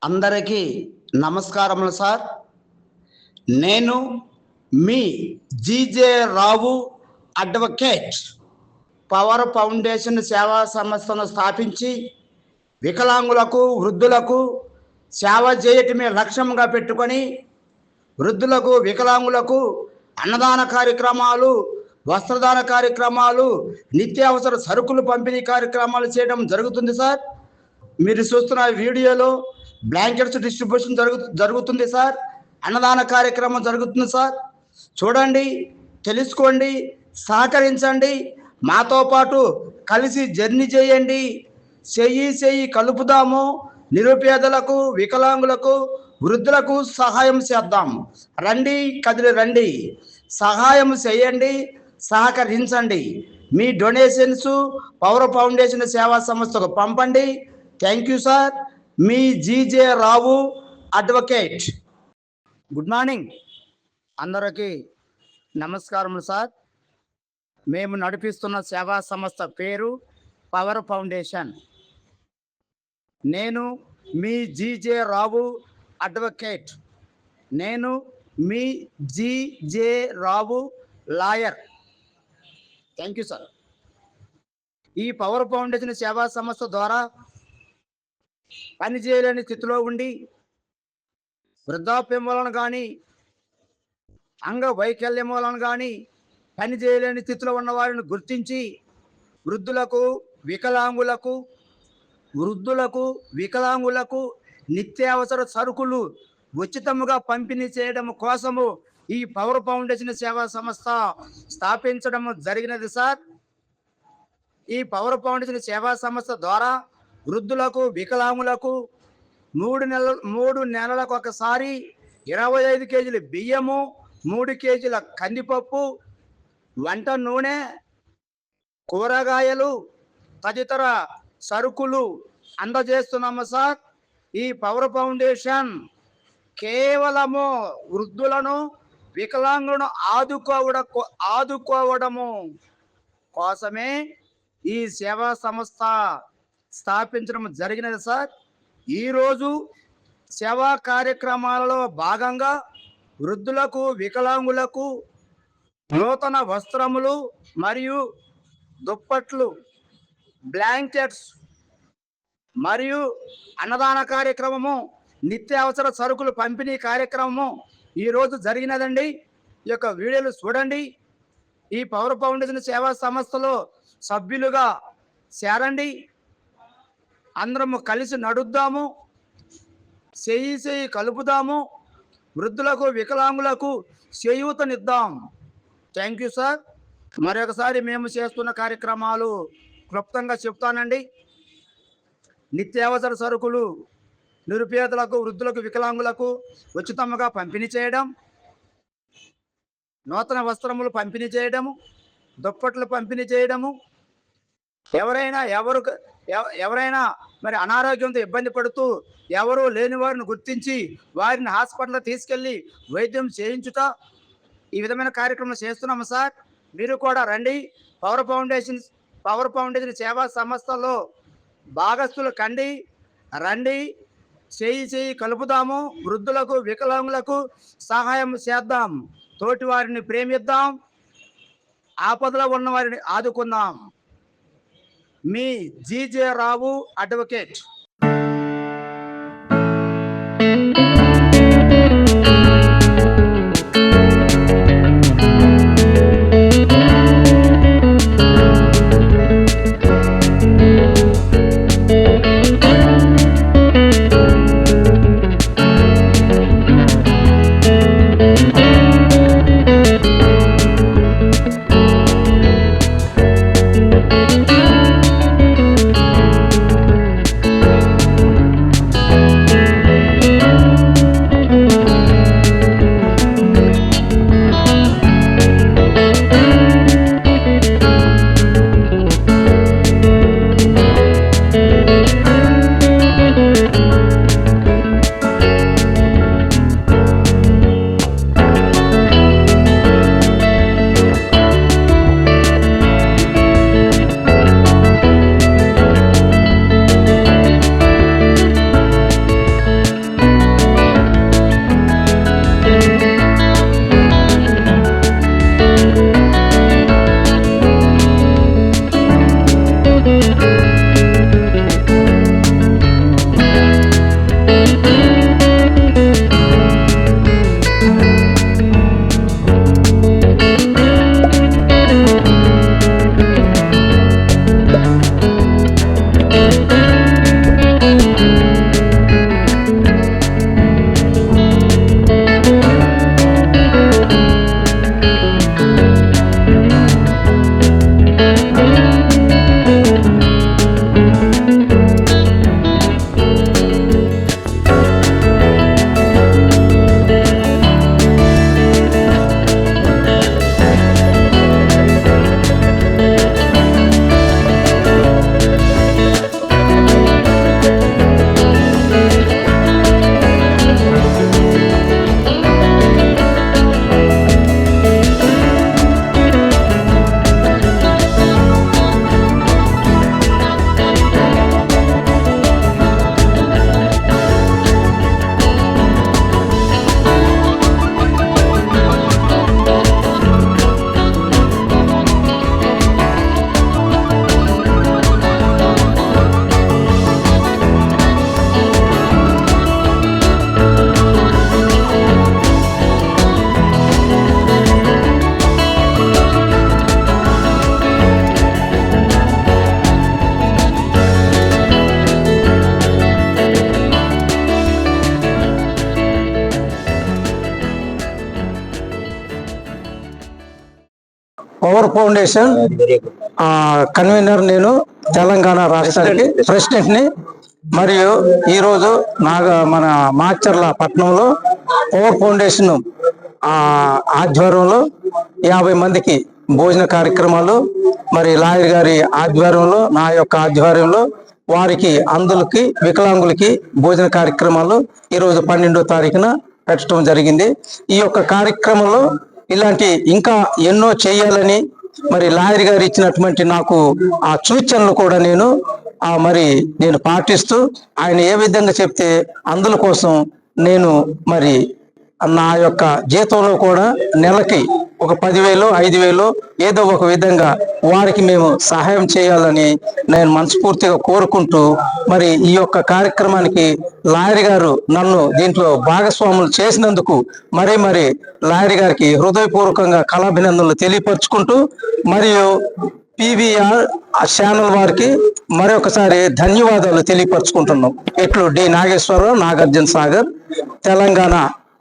అందరికీ నమస్కారములు సార్. నేను మీ GJ Rao advocate. Power foundation సేవా సంస్థను స్థాపించి వికలాంగులకు వృద్ధులకు సేవ చేయటమే లక్ష్యంగా పెట్టుకొని వృద్ధులకు వికలాంగులకు అన్నదాన కార్యక్రమాలు, వస్త్రదాన కార్యక్రమాలు, నిత్యావసర సరుకులు పంపిణీ కార్యక్రమాలు చేయడం జరుగుతుంది సార్. మీరు చూస్తున్న వీడియోలో బ్లాంకెట్స్ డిస్ట్రిబ్యూషన్ జరుగుతుంది సార్. అన్నదాన కార్యక్రమం జరుగుతుంది సార్. చూడండి, తెలుసుకోండి, సహకరించండి. మాతో పాటు కలిసి జర్నీ చేయండి. చెయ్యి కలుపుదాము. నిరుపేదలకు, వికలాంగులకు, వృద్ధులకు సహాయం చేద్దాం. రండి, కదిలి రండి, సహాయం చేయండి, సహకరించండి. మీ డొనేషన్స్ పవర్ ఫౌండేషన్ సేవా సంస్థకు పంపండి. Thank you sir. Me GJ Rao advocate. Good morning, అందరికీ నమస్కారములు సార్. మేము నడిపిస్తున్న సేవా సంస్థ పేరు పవర్ ఫౌండేషన్. నేను మీ జీజే రావు అడ్వకేట్. నేను మీ GJ Rao lawyer. Thank you sir. ఈ పవర్ ఫౌండేషన్ సేవా సంస్థ ద్వారా పనిచేయలేని స్థితిలో ఉండి వృద్ధాప్యం వలన కానీ, అంగవైకల్యం వలన కానీ పనిచేయలేని స్థితిలో ఉన్న వారిని గుర్తించి వృద్ధులకు వికలాంగులకు నిత్యావసర సరుకులు ఉచితముగా పంపిణీ చేయడం కోసము ఈ పవర్ ఫౌండేషన్ సేవా సంస్థ స్థాపించడం జరిగినది సార్. ఈ పవర్ ఫౌండేషన్ సేవా సంస్థ ద్వారా వృద్ధులకు, వికలాంగులకు 3 నెలలకు ఒకసారి 25 కేజీల బియ్యము, 3 కేజీల కందిపప్పు, వంట నూనె, కూరగాయలు తదితర సరుకులు అందజేస్తున్నాము సార్. ఈ పవర్ ఫౌండేషన్ కేవలము వృద్ధులను, వికలాంగులను ఆదుకోవడము కోసమే ఈ సేవా సంస్థ స్థాపించడం జరిగినది సార్. ఈరోజు సేవా కార్యక్రమాలలో భాగంగా వృద్ధులకు, వికలాంగులకు నూతన వస్త్రములు మరియు దుప్పట్లు, బ్లాంకెట్స్ మరియు అన్నదాన కార్యక్రమము, నిత్యావసర సరుకులు పంపిణీ కార్యక్రమము ఈరోజు జరిగినదండి. ఈ యొక్క వీడియోలు చూడండి. ఈ పవర్ ఫౌండేషన్ సేవా సంస్థలో సభ్యులుగా చేరండి. అందరము కలిసి నడుద్దాము, చెయ్యి కలుపుదాము, వృద్ధులకు, వికలాంగులకు చేయూతనిద్దాం. Thank you sir. మరొకసారి మేము చేస్తున్న కార్యక్రమాలు క్లుప్తంగా చెప్తానండి. నిత్యావసర సరుకులు నిరుపేదలకు, వృద్ధులకు, వికలాంగులకు ఉచితంగా పంపిణీ చేయడం, నూతన వస్త్రములు పంపిణీ చేయడము, దుప్పట్లు పంపిణీ చేయడము, ఎవరైనా మరి అనారోగ్యంతో ఇబ్బంది పడుతూ ఎవరు లేని వారిని గుర్తించి వారిని హాస్పిటల్ తీసుకెళ్ళి వైద్యం చేయించుట, ఈ విధమైన కార్యక్రమం చేస్తున్నాము సార్. మీరు కూడా రండి. పవర్ ఫౌండేషన్ సేవా సంస్థలో భాగస్థులు కండి. రండి, చేయి కలుపుదాము. వృద్ధులకు, వికలాంగులకు సహాయం చేద్దాం. తోటి వారిని ప్రేమిద్దాం. ఆపదలో ఉన్న వారిని ఆదుకుందాం. మీ GJ Rao advocate. Power foundation convener నేను, తెలంగాణ రాష్ట్రానికి ప్రెసిడెంట్ని. మరియు ఈరోజు మన మాచర్ల పట్టణంలో పవర్ ఫౌండేషన్ ఆధ్వర్యంలో 50 మందికి భోజన కార్యక్రమాలు, మరి లాయర్ గారి ఆధ్వర్యంలో, నా యొక్క ఆధ్వర్యంలో వారికి అందులకి వికలాంగులకి భోజన కార్యక్రమాలు ఈరోజు 12వ తారీఖున పెట్టడం జరిగింది. ఈ యొక్క కార్యక్రమంలో ఇలాంటి ఇంకా ఎన్నో చేయాలని మరి లాయర్ గారు ఇచ్చినటువంటి నాకు ఆ సూచనలు కూడా నేను పాటిస్తూ ఆయన ఏ విధంగా చెప్తే అందుల కోసం నేను మరి నా యొక్క జీతంలో కూడా నెలకి ఒక 10,000 5,000 ఏదో ఒక విధంగా వారికి మేము సహాయం చేయాలని నేను మనస్ఫూర్తిగా కోరుకుంటూ, మరి ఈ యొక్క కార్యక్రమానికి లాయర్ గారు నన్ను దీంట్లో భాగస్వాములు చేసినందుకు మరి లాయర్ గారికి హృదయపూర్వకంగా కళాభినందనలు తెలియపరుచుకుంటూ, మరియు PVR ఛానల్ వారికి మరొకసారి ధన్యవాదాలు తెలియపరుచుకుంటున్నాం. ఇట్లు డి నాగేశ్వరరావు, నాగార్జున సాగర్, తెలంగాణ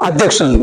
అధ్యక్షులు.